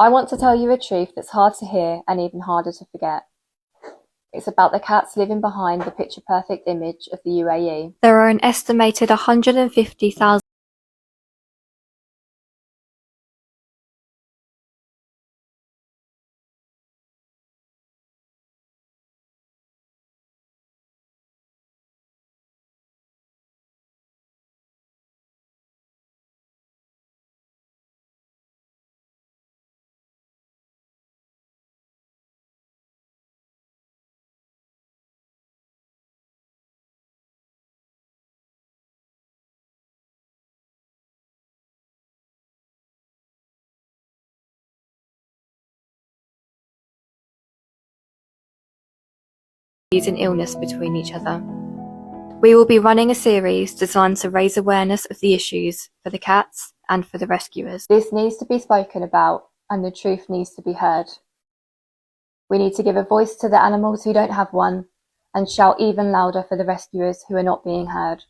I want to tell you a truth that's hard to hear and even harder to forget. It's about the cats living behind the picture-perfect image of the UAE. There are an estimated 150,000and illness between each other. We will be running a series designed to raise awareness of the issues for the cats and for the rescuers. This needs to be spoken about and the truth needs to be heard. We need to give a voice to the animals who don't have one and shout even louder for the rescuers who are not being heard.